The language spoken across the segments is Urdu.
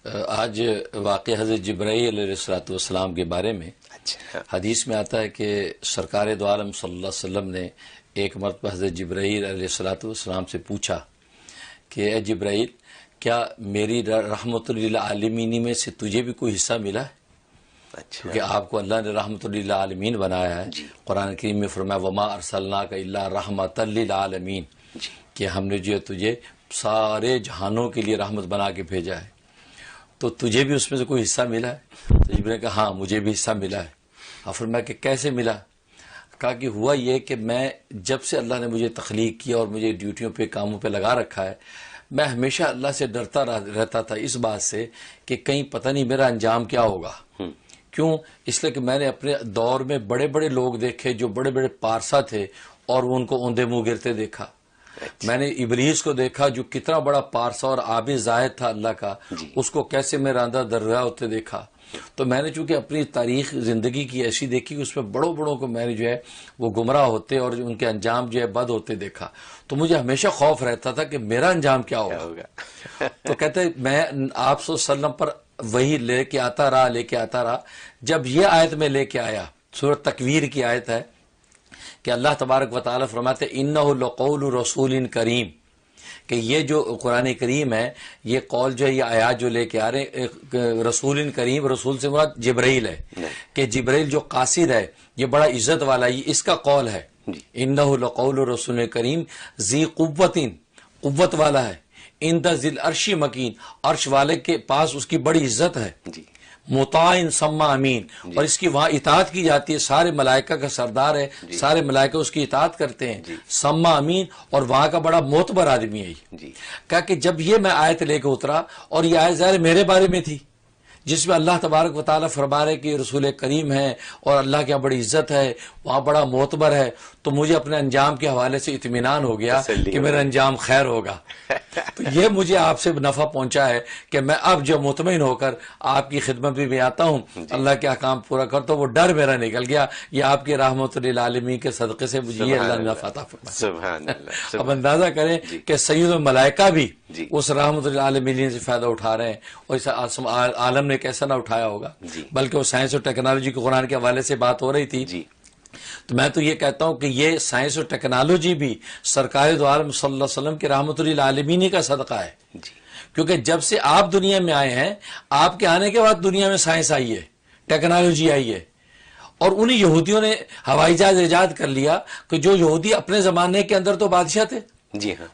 آج واقع حضرت جبرائیل علیہ السلام کے بارے میں حدیث میں آتا ہے کہ سرکار دو عالم صلی اللہ علیہ وسلم نے ایک مرتبہ حضرت جبرائیل علیہ السلام سے پوچھا کہ اے جبرائیل، کیا میری رحمت للعالمین میں سے تجھے بھی کوئی حصہ ملا ہے؟ کیونکہ آپ کو اللہ نے رحمت للعالمین بنایا ہے۔ قرآن کریم میں فرمایا وما ارسلناک الا رحمۃ للعالمین، کہ ہم نے جو ہے تجھے سارے جہانوں کے لیے رحمت بنا کے بھیجا ہے، تو تجھے بھی اس میں سے کوئی حصہ ملا ہے؟ تو جبرائیل نے کہا ہاں مجھے بھی حصہ ملا ہے۔ اور فرمایا کہ کیسے ملا؟ کہا کہ ہوا یہ کہ میں جب سے اللہ نے مجھے تخلیق کیا اور مجھے ڈیوٹیوں پہ کاموں پہ لگا رکھا ہے، میں ہمیشہ اللہ سے ڈرتا رہتا تھا اس بات سے کہ کہیں پتہ نہیں میرا انجام کیا ہوگا۔ کیوں؟ اس لیے کہ میں نے اپنے دور میں بڑے بڑے لوگ دیکھے جو بڑے بڑے پارسا تھے اور ان کو اوندے منہ گرتے دیکھا۔ میں نے ابلیس کو دیکھا جو کتنا بڑا پارسا اور عابد زاہد تھا اللہ کا، اس کو کیسے میں راندہ درگاہ ہوتے دیکھا۔ تو میں نے چونکہ اپنی تاریخ زندگی کی ایسی دیکھی کہ اس میں بڑوں بڑوں کو میں نے جو ہے وہ گمراہ ہوتے اور ان کے انجام جو ہے بد ہوتے دیکھا، تو مجھے ہمیشہ خوف رہتا تھا کہ میرا انجام کیا ہوگا۔ تو کہتے ہیں میں آپ صلی اللہ علیہ وسلم پر وہی لے کے آتا رہا۔ جب یہ آیت میں لے کے آیا، سورۃ تکویر کی آیت ہے کہ اللہ تبارک و تعالی فرماتے انہ لقول رسول کریم، کہ یہ جو قرآن کریم ہے، یہ قول جو ہے، یہ آیات جو لے کے آ رہے ہیں رسول کریم، رسول سے مراد جبرائیل ہے، کہ جبرائیل جو قاصد ہے یہ بڑا عزت والا، یہ اس کا قول ہے۔ انہ لقول رسول کریم ذی قوت والا ہے، عند ذی العرش مکین، عرش والے کے پاس اس کی بڑی عزت ہے، مطاع ثم امین، اور اس کی وہاں اطاعت کی جاتی ہے، سارے ملائکہ کا سردار ہے، سارے ملائکہ اس کی اطاعت کرتے ہیں، ثم امین، اور وہاں کا بڑا معتبر آدمی ہے۔ کہا کہ جب یہ میں آیت لے کے اترا، اور یہ آیت ظاہر میرے بارے میں تھی جس میں اللہ تبارک و تعالیٰ فرما رہے کہ رسول کریم ہے اور اللہ کی بڑی عزت ہے، وہاں بڑا معتبر ہے، تو مجھے اپنے انجام کے حوالے سے اطمینان ہو گیا کہ میرا انجام خیر ہوگا۔ تو یہ مجھے آپ سے نفع پہنچا ہے کہ میں اب جو مطمئن ہو کر آپ کی خدمت میں بھی آتا ہوں، اللہ کے احکام پورا کرتا ہوں، وہ ڈر میرا نکل گیا۔ یہ آپ کی رحمت للعالمین کے صدقے سے مجھے یہ اللہ نے نفع عطا فرمایا۔ اب اندازہ کریں کہ سید الملائکہ بھی اس رحمت للعالمین سے فائدہ اٹھا رہے ہیں، اور اس عالم نے کیسا نہ اٹھایا ہوگا۔ بلکہ وہ سائنس اور ٹیکنالوجی کے قرآن کے حوالے سے بات ہو رہی تھی، تو میں تو یہ کہتا ہوں کہ یہ سائنس اور ٹیکنالوجی بھی سرکار دو عالم صلی اللہ علیہ وسلم کی رحمت للعالمین کا صدقہ ہے، کیونکہ جب سے آپ دنیا میں آئے ہیں، آپ کے آنے کے بعد دنیا میں سائنس آئی ہے، ٹیکنالوجی آئی ہے، اور انہی یہودیوں نے ہوائی جہاز ایجاد کر لیا کہ جو یہودی اپنے زمانے کے اندر تو بادشاہ تھے،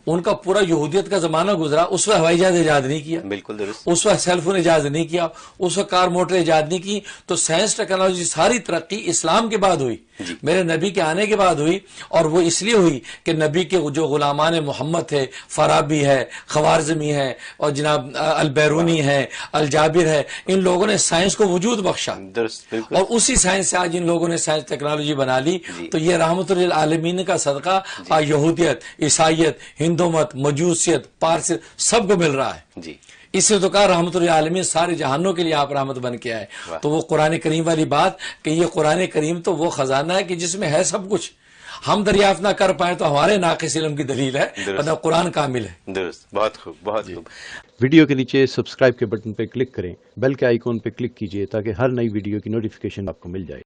ان کا پورا یہودیت کا زمانہ گزرا، اس وقت ہوائی جہاز ایجاد نہیں کیا، بالکل درست، اس وقت سیل فون ایجاد نہیں کیا، اس وقت کار موٹر ایجاد نہیں کی، تو سائنس ٹیکنالوجی ساری ترقی اسلام کے بعد ہوئی، میرے نبی کے آنے کے بعد ہوئی، اور وہ اس لیے ہوئی کہ نبی کے جو غلامان محمد تھے، فارابی ہے، خوارزمی ہے، اور جناب البیرونی ہے، الجابر ہے، ان لوگوں نے سائنس کو وجود بخشا، اور اسی سائنس سے آج ان لوگوں نے سائنس ٹیکنالوجی بنا لی۔ تو یہ رحمت للعالمین کا صدقہ یہودیت، عیسائیت، ہندو مت، مجوسیت، پارس سب کو مل رہا ہے۔ اس سے تو کہا رحمت للعالمین سارے جہانوں کے لیے آپ رحمت بن کے آئے۔ تو وہ قرآن کریم والی بات کہ یہ قرآن کریم تو وہ خزانہ ہے کہ جس میں ہے سب کچھ، ہم دریافت نہ کر پائیں تو ہمارے ناقص علم کی دلیل ہے، ورنہ قرآن کامل ہے۔ درست، بہت خوب، بہت خوب۔ ویڈیو کے نیچے سبسکرائب کے بٹن پہ کلک کریں، بیل کے آئیکن پہ کلک کیجئے تاکہ ہر نئی ویڈیو کی نوٹیفیکیشن آپ کو مل جائے۔